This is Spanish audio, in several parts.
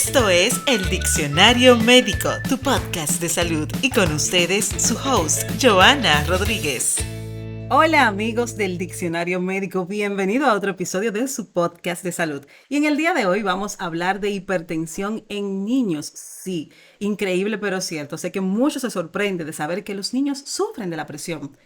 Esto es El Diccionario Médico, tu podcast de salud. Y con ustedes, su host, Joana Rodríguez. Hola amigos del Diccionario Médico, bienvenido a otro episodio de su podcast de salud. Y en el día de hoy vamos a hablar de hipertensión en niños. Sí, increíble pero cierto. Sé que muchos se sorprenden de saber que los niños sufren de la presión.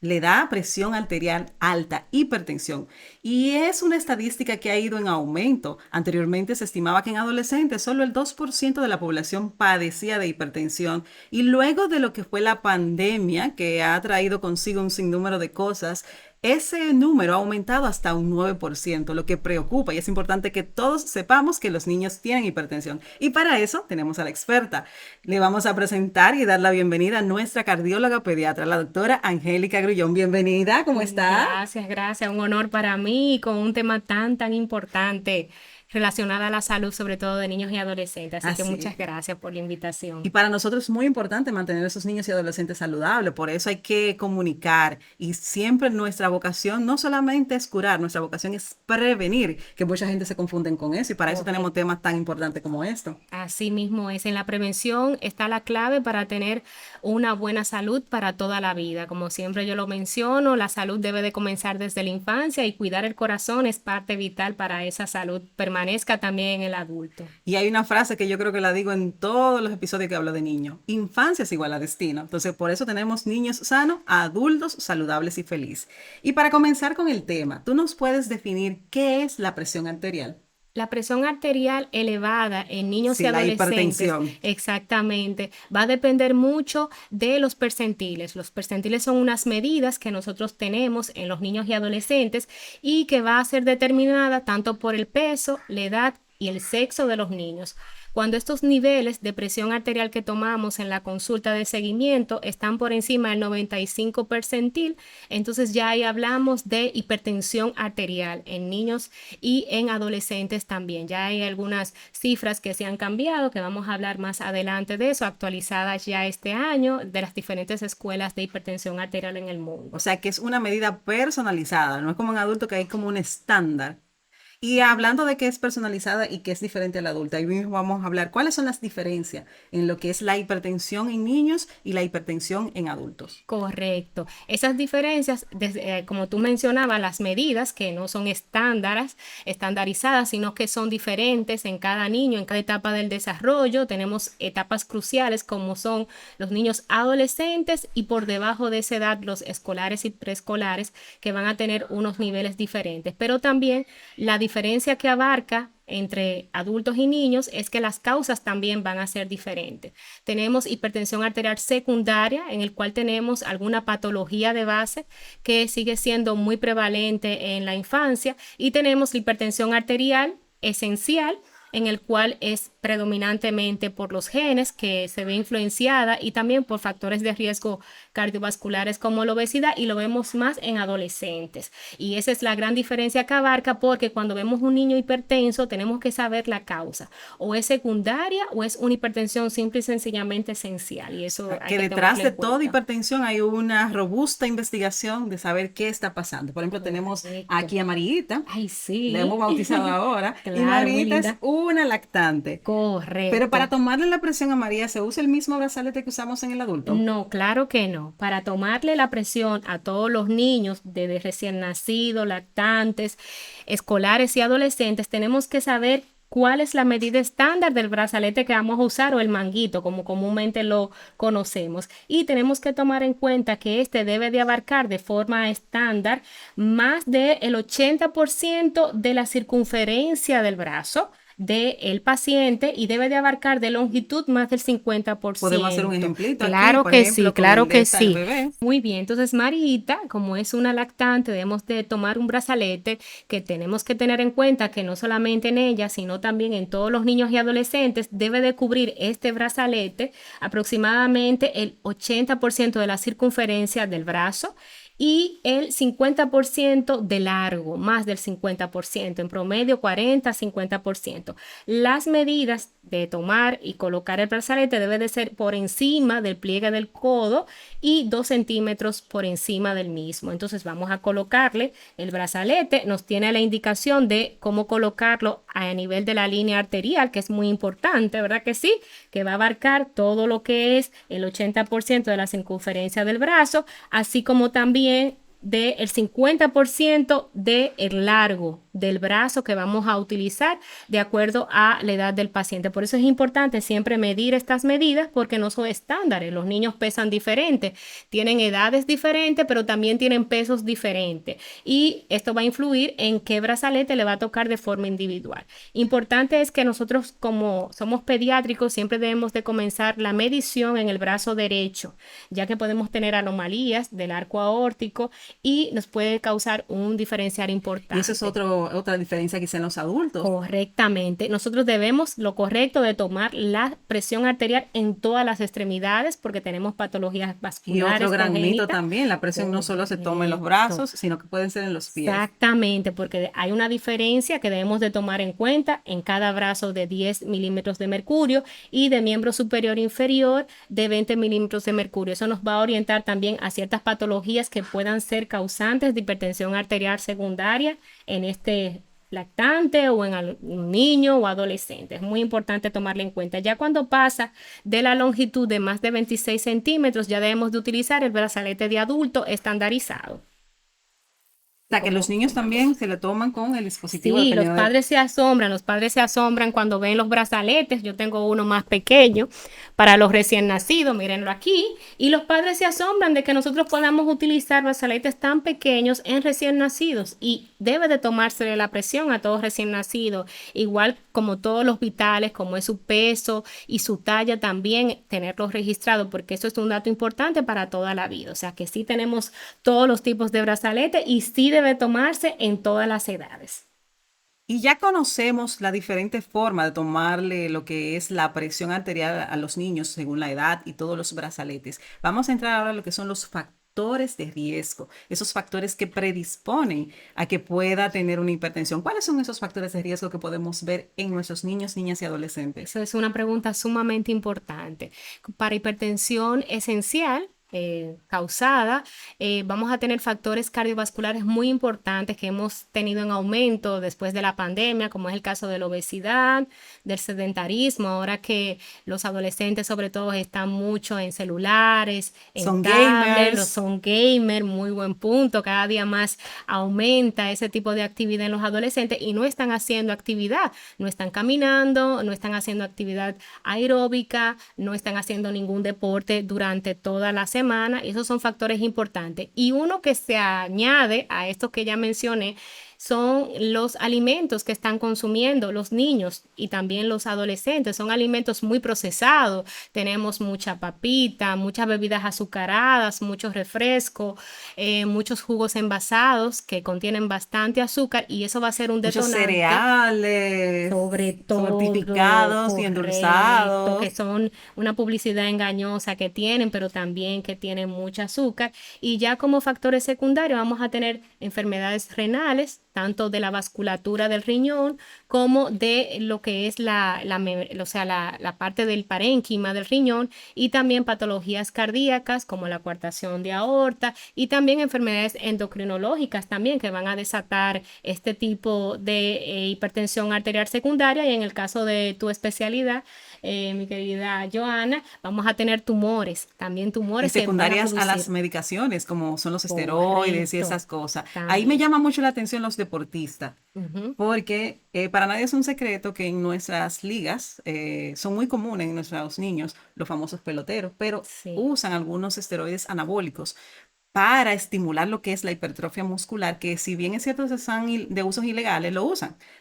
Le da presión arterial alta, hipertensión. Y es una estadística que ha ido en aumento. Anteriormente se estimaba que en adolescentes solo el 2% de la población padecía de hipertensión. Y luego de lo que fue la pandemia, que ha traído consigo un sinnúmero de cosas, ese número ha aumentado hasta un 9%, lo que preocupa y es importante que todos sepamos que los niños tienen hipertensión. Y para eso tenemos a la experta. Le vamos a presentar y dar la bienvenida a nuestra cardióloga pediatra, la doctora Angélica Grullón. Bienvenida, ¿cómo está? Gracias. Un honor para mí con un tema tan importante relacionado a la salud, sobre todo de niños y adolescentes. Así que muchas gracias por la invitación. Y para nosotros es muy importante mantener a esos niños y adolescentes saludables, por eso hay que comunicar y siempre nuestra vocación no solamente es curar, nuestra vocación es prevenir, que mucha gente se confunde con eso y para eso tenemos temas tan importantes como esto. Así mismo es, en la prevención está la clave para tener una buena salud para toda la vida. Como siempre yo lo menciono, la salud debe de comenzar desde la infancia y cuidar el corazón es parte vital para esa salud permanezca también en el adulto. Y hay una frase que yo creo que la digo en todos los episodios que hablo de niños. Infancia es igual a destino. Entonces, por eso tenemos niños sanos, adultos saludables y felices. Y para comenzar con el tema, ¿tú nos puedes definir qué es la presión arterial? La presión arterial elevada en niños y adolescentes, la hipertensión. Exactamente, va a depender mucho de los percentiles. Los percentiles son unas medidas que nosotros tenemos en los niños y adolescentes y que va a ser determinada tanto por el peso, la edad y el sexo de los niños. Cuando estos niveles de presión arterial que tomamos en la consulta de seguimiento están por encima del 95 percentil, entonces ya ahí hablamos de hipertensión arterial en niños y en adolescentes también. Ya hay algunas cifras que se han cambiado, que vamos a hablar más adelante de eso, actualizadas ya este año de las diferentes escuelas de hipertensión arterial en el mundo. O sea que es una medida personalizada, no es como en adulto que hay como un estándar. Y hablando de que es personalizada y que es diferente a la adulta, ahí mismo vamos a hablar cuáles son las diferencias en lo que es la hipertensión en niños y la hipertensión en adultos. Correcto. Esas diferencias, como tú mencionabas, las medidas que no son estandarizadas, sino que son diferentes en cada niño, en cada etapa del desarrollo. Tenemos etapas cruciales como son los niños adolescentes y por debajo de esa edad los escolares y preescolares que van a tener unos niveles diferentes. Pero también la diferencia que abarca entre adultos y niños es que las causas también van a ser diferentes. Tenemos hipertensión arterial secundaria, en el cual tenemos alguna patología de base que sigue siendo muy prevalente en la infancia, y tenemos la hipertensión arterial esencial, en el cual es predominantemente por los genes que se ve influenciada y también por factores de riesgo cardiovasculares como la obesidad, y lo vemos más en adolescentes. Y esa es la gran diferencia que abarca, porque cuando vemos un niño hipertenso tenemos que saber la causa, o es secundaria o es una hipertensión simple y sencillamente esencial. Y eso hay que detrás de toda hipertensión hay una robusta investigación de saber qué está pasando. Por ejemplo, tenemos aquí a Marita. Ay, sí. La hemos bautizado ahora. Claro, y Marita es una lactante. Correcto. Pero para tomarle la presión a María, ¿se usa el mismo brazalete que usamos en el adulto? No, claro que no. Para tomarle la presión a todos los niños, desde recién nacidos, lactantes, escolares y adolescentes, tenemos que saber cuál es la medida estándar del brazalete que vamos a usar, o el manguito, como comúnmente lo conocemos. Y tenemos que tomar en cuenta que este debe de abarcar de forma estándar más del 80% de la circunferencia del brazo del paciente, y debe de abarcar de longitud más del 50%. ¿Podemos hacer un ejemplito Claro aquí, que ejemplo, sí, claro que sí. Bebé? Muy bien, entonces Marita, como es una lactante, debemos de tomar un brazalete que tenemos que tener en cuenta que no solamente en ella, sino también en todos los niños y adolescentes, debe de cubrir este brazalete aproximadamente el 80% de la circunferencia del brazo, y el 50% de largo, más del 50%, en promedio 40-50%. Las medidas de tomar y colocar el brazalete debe de ser por encima del pliegue del codo y 2 centímetros por encima del mismo. Entonces vamos a colocarle el brazalete, nos tiene la indicación de cómo colocarlo a nivel de la línea arterial, que es muy importante, ¿verdad que sí? Que va a abarcar todo lo que es el 80% de la circunferencia del brazo, así como también del 50% del largo del brazo que vamos a utilizar de acuerdo a la edad del paciente. Por eso es importante siempre medir estas medidas porque no son estándares. Los niños pesan diferente, tienen edades diferentes, pero también tienen pesos diferentes. Y esto va a influir en qué brazalete le va a tocar de forma individual. Importante es que nosotros, como somos pediátricos, siempre debemos de comenzar la medición en el brazo derecho, ya que podemos tener anomalías del arco aórtico y nos puede causar un diferencial importante. Y eso es otra diferencia quizá en los adultos. Correctamente. Nosotros debemos lo correcto de tomar la presión arterial en todas las extremidades porque tenemos patologías vasculares. Y otro gran congénitas. mito también, la presión no solo se toma en los brazos, sino que pueden ser en los pies. Exactamente, porque hay una diferencia que debemos de tomar en cuenta en cada brazo de 10 milímetros de mercurio y de miembro superior e inferior de 20 milímetros de mercurio. Eso nos va a orientar también a ciertas patologías que puedan ser causantes de hipertensión arterial secundaria en este lactante o en un niño o adolescente. Es muy importante tomarlo en cuenta. Ya cuando pasa de la longitud de más de 26 centímetros, ya debemos de utilizar el brazalete de adulto estandarizado. O sea, que los niños también se le toman con el dispositivo. Sí, los padres se asombran cuando ven los brazaletes. Yo tengo uno más pequeño para los recién nacidos, mírenlo aquí. Y los padres se asombran de que nosotros podamos utilizar brazaletes tan pequeños en recién nacidos. Y debe de tomársele la presión a todos recién nacidos, igual como todos los vitales, como es su peso y su talla también, tenerlos registrados, porque eso es un dato importante para toda la vida. O sea, que sí tenemos todos los tipos de brazalete y sí debe tomarse en todas las edades. Y ya conocemos la diferente forma de tomarle lo que es la presión arterial a los niños según la edad y todos los brazaletes. Vamos a entrar ahora a lo que son los factores de riesgo, esos factores que predisponen a que pueda tener una hipertensión. ¿Cuáles son esos factores de riesgo que podemos ver en nuestros niños, niñas y adolescentes? Eso es una pregunta sumamente importante. Para hipertensión esencial, causada, vamos a tener factores cardiovasculares muy importantes que hemos tenido en aumento después de la pandemia, como es el caso de la obesidad, del sedentarismo, ahora que los adolescentes sobre todo están mucho en celulares, en tablets, son gamers, muy buen punto, cada día más aumenta ese tipo de actividad en los adolescentes y no están haciendo actividad, no están caminando, no están haciendo actividad aeróbica, no están haciendo ningún deporte durante toda la semana. Esos son factores importantes. Y uno que se añade a esto que ya mencioné son los alimentos que están consumiendo los niños y también los adolescentes. Son alimentos muy procesados. Tenemos mucha papita, muchas bebidas azucaradas, muchos refrescos, muchos jugos envasados que contienen bastante azúcar y eso va a ser un detonante. Muchos cereales, sobre todo, fortificados y endulzados. Que son una publicidad engañosa que tienen, pero también que tienen mucho azúcar. Y ya como factores secundarios vamos a tener enfermedades renales, tanto de la vasculatura del riñón como de lo que es la parte del parénquima del riñón y también patologías cardíacas como la coartación de aorta y también enfermedades endocrinológicas también que van a desatar este tipo de hipertensión arterial secundaria y en el caso de tu especialidad, mi querida Joana, vamos a tener tumores, también tumores y secundarias a las medicaciones como son los esteroides y esas cosas. También. Ahí me llama mucho la atención los deportistas, porque para nadie es un secreto que en nuestras ligas son muy comunes en nuestros niños los famosos peloteros, pero usan algunos esteroides anabólicos para estimular lo que es la hipertrofia muscular, que si bien es cierto que son de usos ilegales, lo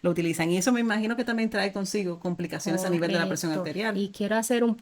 utilizan. Y eso me imagino que también trae consigo complicaciones a nivel de la presión arterial. Y quiero hacer un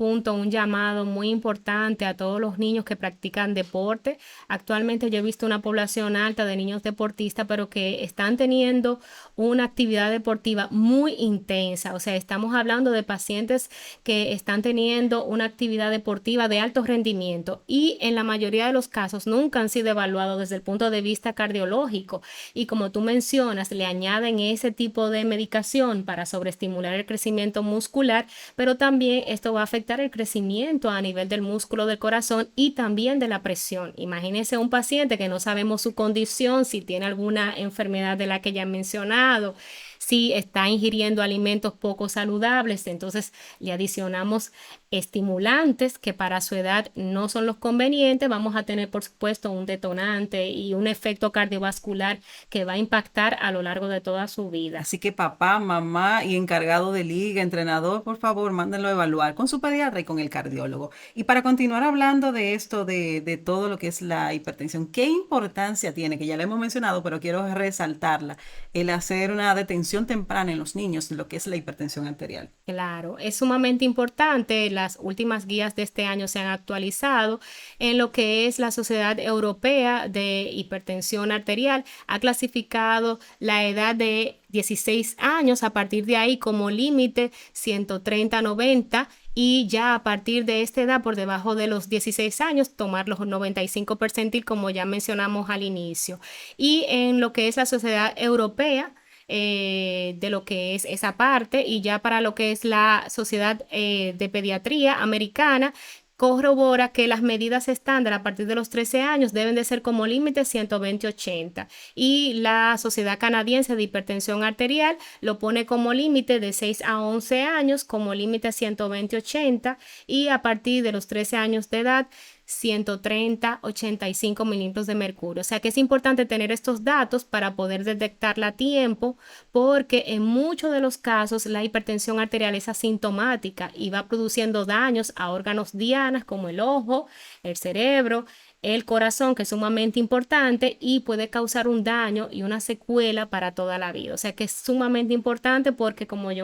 llamado muy importante a todos los niños que practican deporte. Actualmente yo he visto una población alta de niños deportistas, pero que están teniendo una actividad deportiva muy intensa. O sea, estamos hablando de pacientes que están teniendo una actividad deportiva de alto rendimiento y en la mayoría de los casos nunca han sido evaluados desde el punto de vista cardiológico y como tú mencionas, le añaden ese tipo de medicación para sobreestimular el crecimiento muscular, pero también esto va a afectar el crecimiento a nivel del músculo del corazón y también de la presión. Imagínense un paciente que no sabemos su condición, si tiene alguna enfermedad de la que ya he mencionado, si está ingiriendo alimentos poco saludables, entonces le adicionamos estimulantes que para su edad no son los convenientes, vamos a tener por supuesto un detonante y un efecto cardiovascular que va a impactar a lo largo de toda su vida. Así que papá, mamá y encargado de liga, entrenador, por favor, mándenlo a evaluar con su pediatra y con el cardiólogo. Y para continuar hablando de esto, de todo lo que es la hipertensión, ¿qué importancia tiene? Que ya le hemos mencionado, pero quiero resaltarla, el hacer una detención temprana en los niños de lo que es la hipertensión arterial. Claro, es sumamente importante. Las últimas guías de este año se han actualizado en lo que es la Sociedad Europea de Hipertensión Arterial. Ha clasificado la edad de 16 años a partir de ahí como límite 130-90 y ya a partir de esta edad por debajo de los 16 años tomar los 95 percentil como ya mencionamos al inicio. Y en lo que es la Sociedad Europea de lo que es esa parte y ya para lo que es la Sociedad de Pediatría Americana corrobora que las medidas estándar a partir de los 13 años deben de ser como límite 120-80 y la Sociedad Canadiense de Hipertensión Arterial lo pone como límite de 6 a 11 años como límite 120-80 y a partir de los 13 años de edad 130-85 milímetros de mercurio. O sea que es importante tener estos datos para poder detectarla a tiempo porque en muchos de los casos la hipertensión arterial es asintomática y va produciendo daños a órganos dianas como el ojo, el cerebro, el corazón, que es sumamente importante y puede causar un daño y una secuela para toda la vida. O sea que es sumamente importante porque como ya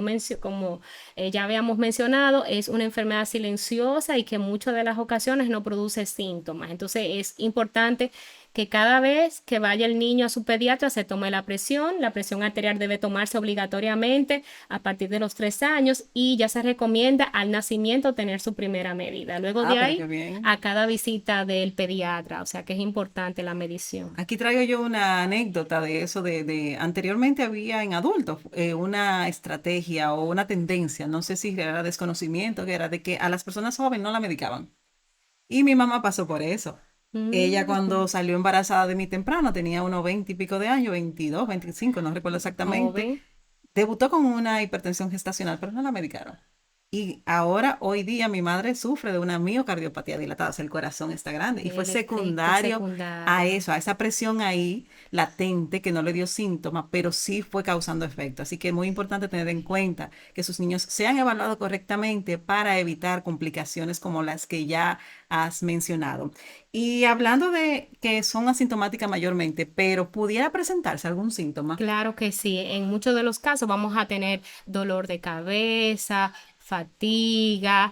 habíamos mencionado, es una enfermedad silenciosa y que en muchas de las ocasiones no produce síntomas. Entonces es importante que cada vez que vaya el niño a su pediatra se tome la presión arterial debe tomarse obligatoriamente a partir de los 3 años y ya se recomienda al nacimiento tener su primera medida. Luego de ahí a cada visita del pediatra, o sea que es importante la medición. Aquí traigo yo una anécdota de eso, anteriormente había en adultos una estrategia o una tendencia, no sé si era desconocimiento, que era de que a las personas jóvenes no la medicaban. Y mi mamá pasó por eso. Ella cuando salió embarazada de mí temprano, tenía unos 20 y pico de años, 22, 25, no recuerdo exactamente. Joven. Debutó con una hipertensión gestacional, pero no la medicaron. Y ahora, hoy día, mi madre sufre de una miocardiopatía dilatada, o sea, el corazón está grande. Y fue secundario a eso, a esa presión ahí latente que no le dio síntomas, pero sí fue causando efecto. Así que es muy importante tener en cuenta que sus niños sean evaluados correctamente para evitar complicaciones como las que ya has mencionado. Y hablando de que son asintomáticas mayormente, pero pudiera presentarse algún síntoma. Claro que sí, en muchos de los casos vamos a tener dolor de cabeza, fatiga,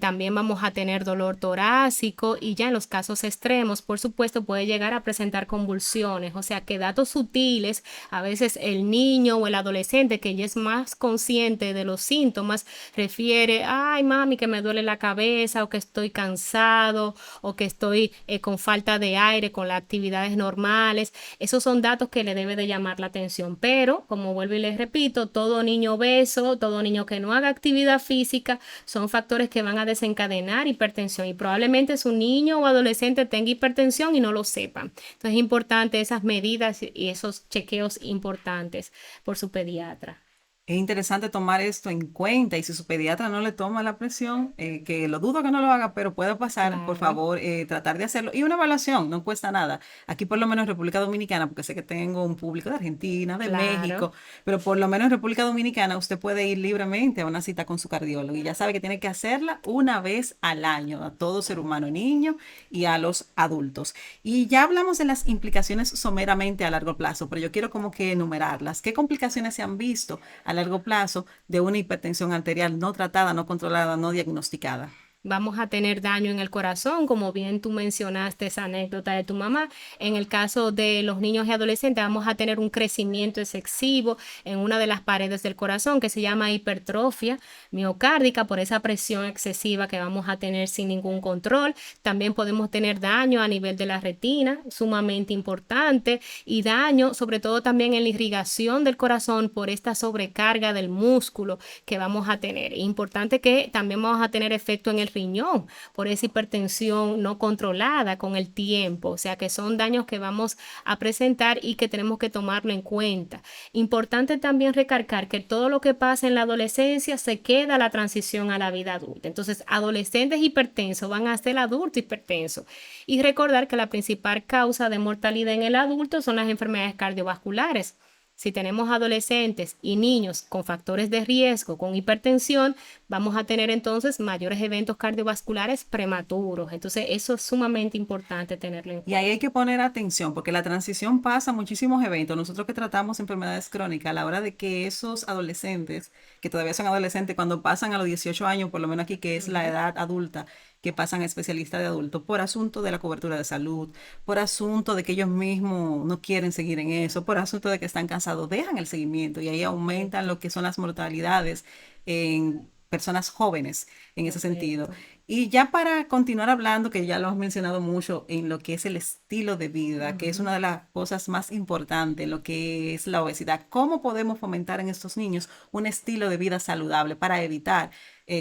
también vamos a tener dolor torácico y ya en los casos extremos, por supuesto, puede llegar a presentar convulsiones, o sea que datos sutiles, a veces el niño o el adolescente que ya es más consciente de los síntomas, refiere, ay mami que me duele la cabeza o que estoy cansado o que estoy con falta de aire con las actividades normales, esos son datos que le debe de llamar la atención, pero como vuelvo y les repito, todo niño obeso, todo niño que no haga actividad física son factores que van a desencadenar hipertensión y probablemente su niño o adolescente tenga hipertensión y no lo sepan. Entonces es importante esas medidas y esos chequeos importantes por su pediatra. Es interesante tomar esto en cuenta y si su pediatra no le toma la presión, que lo dudo que no lo haga, pero puede pasar, Claro. por favor, tratar de hacerlo. Y una evaluación, no cuesta nada. Aquí por lo menos en República Dominicana, porque sé que tengo un público de Argentina, de Claro. México, pero por lo menos en República Dominicana usted puede ir libremente a una cita con su cardiólogo y ya sabe que tiene que hacerla una vez al año a todo ser humano, niño y a los adultos. Y ya hablamos de las implicaciones someramente a largo plazo, pero yo quiero como que enumerarlas. ¿Qué complicaciones se han visto a largo plazo de una hipertensión arterial no tratada, no controlada, no diagnosticada? vamos a tener daño en el corazón, como bien tú mencionaste esa anécdota de tu mamá. En el caso de los niños y adolescentes, vamos a tener un crecimiento excesivo en una de las paredes del corazón que se llama hipertrofia miocárdica por esa presión excesiva que vamos a tener sin ningún control. También podemos tener daño a nivel de la retina, sumamente importante, y daño sobre todo también en la irrigación del corazón por esta sobrecarga del músculo que vamos a tener. Importante que también vamos a tener efecto en el riñón por esa hipertensión no controlada con el tiempo, o sea que son daños que vamos a presentar y que tenemos que tomarlo en cuenta. Importante también recalcar que todo lo que pasa en la adolescencia se queda a la transición a la vida adulta. Entonces, adolescentes hipertensos van a ser adultos hipertensos. Y recordar que la principal causa de mortalidad en el adulto son las enfermedades cardiovasculares. Si tenemos adolescentes y niños con factores de riesgo, con hipertensión, vamos a tener entonces mayores eventos cardiovasculares prematuros. Entonces, eso es sumamente importante tenerlo en cuenta. Y ahí hay que poner atención porque la transición pasa muchísimos eventos. Nosotros que tratamos enfermedades crónicas, a la hora de que esos adolescentes, que todavía son adolescentes, cuando pasan a los 18 años, por lo menos aquí que es la edad adulta, que pasan a especialistas de adultos por asunto de la cobertura de salud, por asunto de que ellos mismos no quieren seguir en eso, por asunto de que están cansados, dejan el seguimiento y ahí aumentan lo que son las mortalidades en personas jóvenes en ese sentido. Y ya para continuar hablando, que ya lo has mencionado mucho en lo que es el estilo de vida, que es una de las cosas más importantes, lo que es la obesidad, ¿cómo podemos fomentar en estos niños un estilo de vida saludable para evitar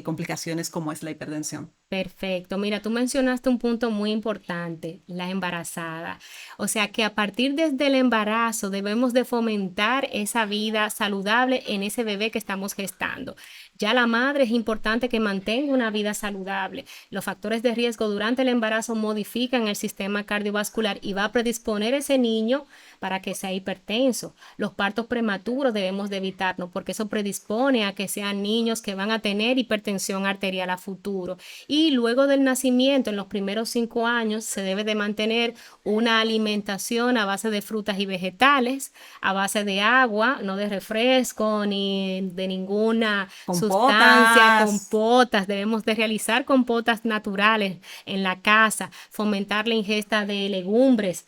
complicaciones como es la hipertensión? Perfecto. Mira, tú mencionaste un punto muy importante, la embarazada. O sea que a partir desde el embarazo debemos de fomentar esa vida saludable en ese bebé que estamos gestando. Ya la madre es importante que mantenga una vida saludable. Los factores de riesgo durante el embarazo modifican el sistema cardiovascular y va a predisponer a ese niño para que sea hipertenso. Los partos prematuros debemos de evitarnos porque eso predispone a que sean niños que van a tener hipertensión arterial a futuro. Y luego del nacimiento, en los primeros 5 años, se debe de mantener una alimentación a base de frutas y vegetales, a base de agua, no de refresco ni de ninguna sustancia, compotas. Debemos de realizar compotas naturales en la casa, fomentar la ingesta de legumbres,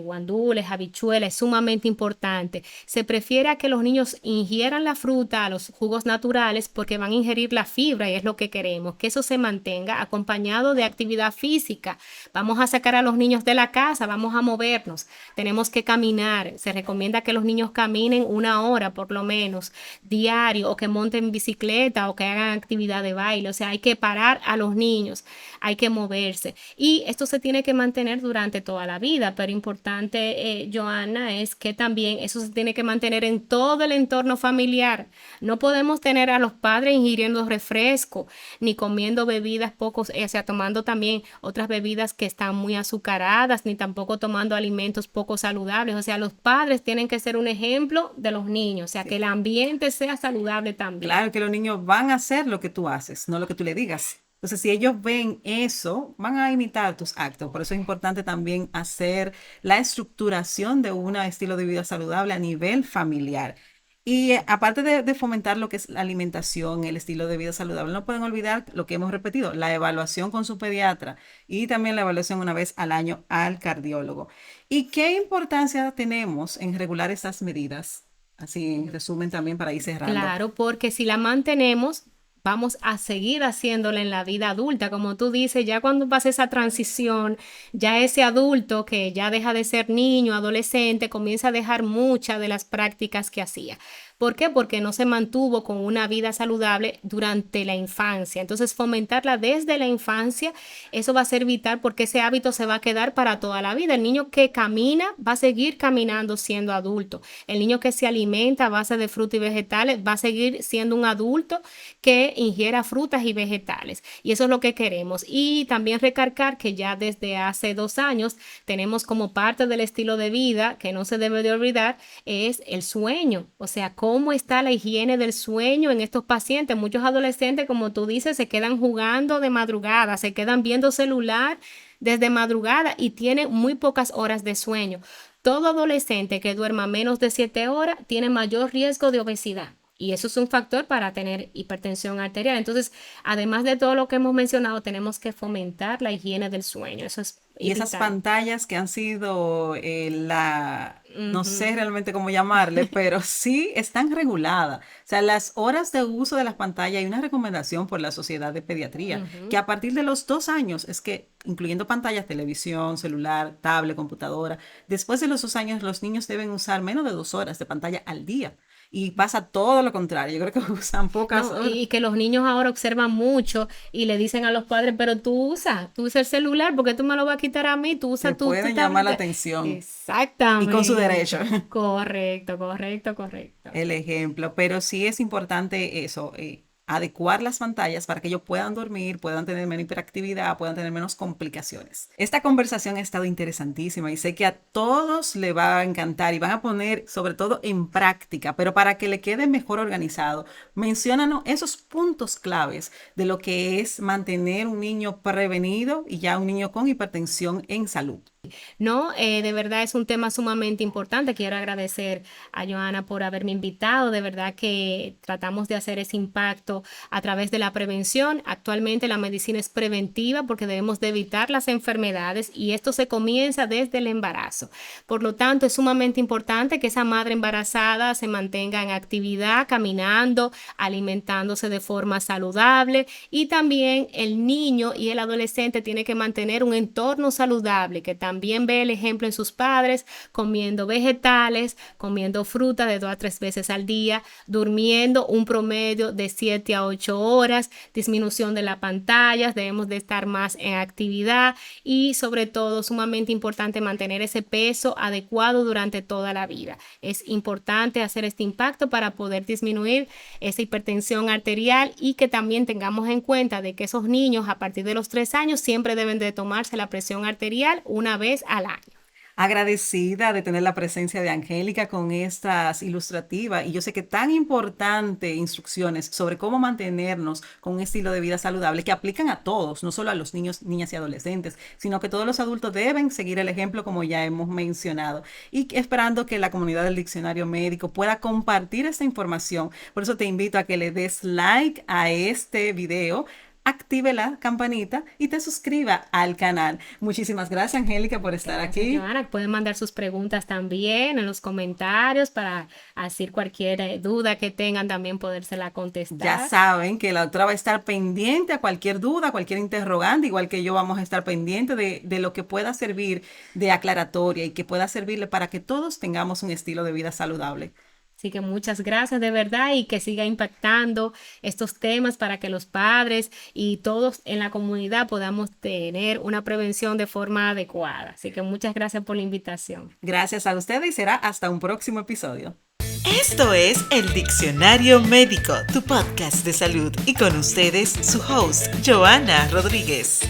guandules, habichuelas, es sumamente importante. Se prefiere a que los niños ingieran la fruta, los jugos naturales, porque van a ingerir la fibra y es lo que queremos, que eso se mantenga acompañado de actividad física. Vamos a sacar a los niños de la casa, vamos a movernos, tenemos que caminar. Se recomienda que los niños caminen 1 hora por lo menos diario, o que monten bicicleta o que hagan actividad de baile. O sea, hay que parar a los niños, hay que moverse y esto se tiene que mantener durante toda la vida. Pero importante, Joana, es que también eso se tiene que mantener en todo el entorno familiar. No podemos tener a los padres ingiriendo refresco ni comiendo bebidas pocos, o sea, tomando también otras bebidas que están muy azucaradas, ni tampoco tomando alimentos poco saludables. O sea, los padres tienen que ser un ejemplo de los niños, o sea, que el ambiente sea saludable también. Claro que los niños van a hacer lo que tú haces, no lo que tú le digas. Entonces, si ellos ven eso, van a imitar tus actos. Por eso es importante también hacer la estructuración de un estilo de vida saludable a nivel familiar. Y aparte de fomentar lo que es la alimentación, el estilo de vida saludable, no pueden olvidar lo que hemos repetido, la evaluación con su pediatra y también la evaluación una vez al año al cardiólogo. ¿Y qué importancia tenemos en regular estas medidas? Así en resumen también para ir cerrando. Claro, porque si la mantenemos, vamos a seguir haciéndola en la vida adulta. Como tú dices, ya cuando pasa esa transición, ya ese adulto que ya deja de ser niño, adolescente, comienza a dejar muchas de las prácticas que hacía. ¿Por qué? Porque no se mantuvo con una vida saludable durante la infancia. Entonces, fomentarla desde la infancia, eso va a ser vital porque ese hábito se va a quedar para toda la vida. El niño que camina va a seguir caminando siendo adulto. El niño que se alimenta a base de frutas y vegetales va a seguir siendo un adulto que ingiera frutas y vegetales. Y eso es lo que queremos. Y también recalcar que ya desde hace 2 años tenemos como parte del estilo de vida, que no se debe de olvidar, es el sueño. O sea, cómo está la higiene del sueño en estos pacientes. Muchos adolescentes, como tú dices, se quedan jugando de madrugada, se quedan viendo celular desde madrugada y tienen muy pocas horas de sueño. Todo adolescente que duerma menos de 7 horas tiene mayor riesgo de obesidad. Y eso es un factor para tener hipertensión arterial. Entonces, además de todo lo que hemos mencionado, tenemos que fomentar la higiene del sueño. Eso es Y esas vital. pantallas que han sido no sé Ujú. realmente cómo llamarle, pero sí están reguladas. O sea, las horas de uso de las pantallas, hay una recomendación por la Sociedad de Pediatría, que Ujú. a partir de los 2 años, es que incluyendo pantallas, televisión, celular, tablet, computadora, después de los 2 años los niños deben usar menos de 2 horas de pantalla al día. Y pasa todo lo contrario. Yo creo que usan pocas No, horas. y que los niños ahora observan mucho y le dicen a los padres, pero tú usas el celular, ¿porque tú me lo vas a quitar a mí? Tú Te usas tu pueden llamar la tableta. atención y con su derecho. Exactamente. Correcto, correcto, correcto. El ejemplo, pero sí es importante eso, adecuar las pantallas para que ellos puedan dormir, puedan tener menos hiperactividad, puedan tener menos complicaciones. Esta conversación ha estado interesantísima y sé que a todos le va a encantar y van a poner sobre todo en práctica, pero para que le quede mejor organizado, menciónanos esos puntos claves de lo que es mantener un niño prevenido y ya un niño con hipertensión en salud. No, de verdad es un tema sumamente importante. Quiero agradecer a Joana por haberme invitado. De verdad que tratamos de hacer ese impacto a través de la prevención. Actualmente la medicina es preventiva porque debemos de evitar las enfermedades y esto se comienza desde el embarazo. Por lo tanto, es sumamente importante que esa madre embarazada se mantenga en actividad, caminando, alimentándose de forma saludable y también el niño y el adolescente tiene que mantener un entorno saludable que también ve el ejemplo en sus padres, comiendo vegetales, comiendo fruta de 2 a 3 veces al día, durmiendo un promedio de 7 a 8 horas, disminución de las pantallas, debemos de estar más en actividad y sobre todo sumamente importante mantener ese peso adecuado durante toda la vida. Es importante hacer este impacto para poder disminuir esa hipertensión arterial y que también tengamos en cuenta de que esos niños a partir de los 3 años siempre deben de tomarse la presión arterial una vez al año. Agradecida de tener la presencia de Angélica con estas ilustrativas y yo sé que tan importante instrucciones sobre cómo mantenernos con un estilo de vida saludable que aplican a todos, no solo a los niños, niñas y adolescentes, sino que todos los adultos deben seguir el ejemplo como ya hemos mencionado y esperando que la comunidad del diccionario médico pueda compartir esta información. Por eso te invito a que le des like a este video, active la campanita y te suscriba al canal. Muchísimas gracias, Angélica, por estar Gracias, aquí. Joana. Pueden mandar sus preguntas también en los comentarios para así cualquier duda que tengan también podérsela Ya contestar. saben que la doctora va a estar pendiente a cualquier duda, cualquier interrogante, igual que yo vamos a estar pendiente de lo que pueda servir de aclaratoria y que pueda servirle para que todos tengamos un estilo de vida saludable. Así que muchas gracias de verdad y que siga impactando estos temas para que los padres y todos en la comunidad podamos tener una prevención de forma adecuada. Así que muchas gracias por la invitación. Gracias a ustedes y será hasta un próximo episodio. Esto es El Diccionario Médico, tu podcast de salud, y con ustedes su host, Joana Rodríguez.